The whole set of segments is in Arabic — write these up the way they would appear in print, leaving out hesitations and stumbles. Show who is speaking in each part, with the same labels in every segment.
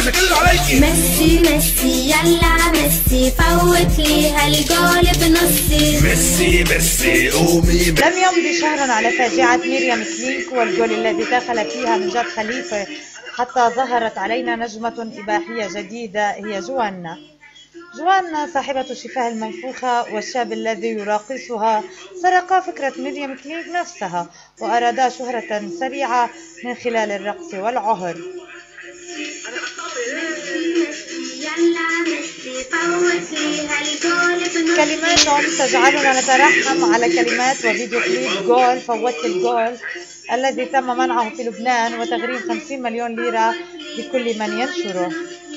Speaker 1: بس كله عليكي.
Speaker 2: ميسي ميسي يلا ميسي فوت لي هالجول بنصي.
Speaker 1: ميسي ميسي قومي.
Speaker 3: لم يمضي شهر على فاجعة ميريام كلينك والجول الذي دخل فيها نجاة خليفة حتى ظهرت علينا نجمة إباحية جديدة هي جوانا. جوانا صاحبة شفاه المنفوخة والشاب الذي يراقصها سرقا فكرة ميريام كلينك نفسها وأرادا شهرة سريعة من خلال الرقص والعهر. كلماتهم تجعلنا نترحم على كلمات وفيديو كليب جول فوت الجول الذي تم منعه في لبنان وتغريم 50 مليون ليرة لكل من ينشره.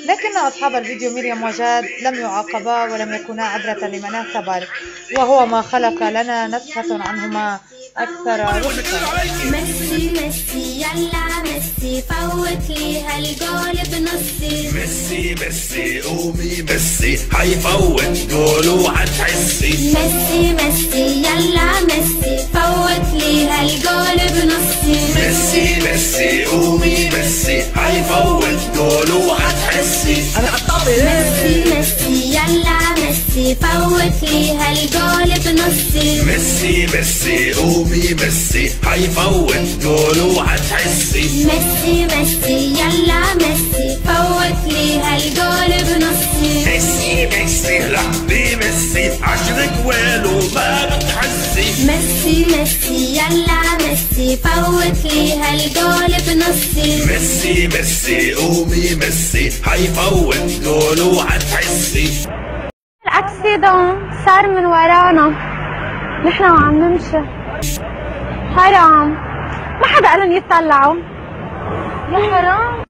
Speaker 3: لكن أصحاب الفيديو مريم وجاد لم يعاقبا ولم يكونا عبرة لمن اعتبر، وهو ما خلق لنا نسخة عنهما أكثر رفقة.
Speaker 2: ميسي ميسي يلا ميسي فوت لي هالجول بنصي.
Speaker 1: ميسي ميسي قومي ميسي حيفوت جول وحتحسي.
Speaker 2: ميسي ميسي يلا ميسي فوت لي هالجول بنصي.
Speaker 1: ميسي ميسي قومي ميسي حيفوت جول وحتحسي. انا قطعت
Speaker 2: ميسي ميسي يلا ميسي فوت لي هالجول بنصي.
Speaker 1: ميسي ميسي قومي ميسي حيفوت جول وحتحسي.
Speaker 2: ميسي ميسي يلا ميسي فوت لي هالجول بنصي.
Speaker 1: ميسي ميسي لعبي ميسي 10 جوال وما بتحسي.
Speaker 2: ميسي ميسي يلا ميسي فوت لي هالجول بنصي.
Speaker 1: ميسي ميسي قومي ميسي حيفوت جول وحتحسي.
Speaker 4: الاكسيدون صار من ورانا، نحن وعم نمشي حرام، ما حدا قالن يطلعوا، يا حرام.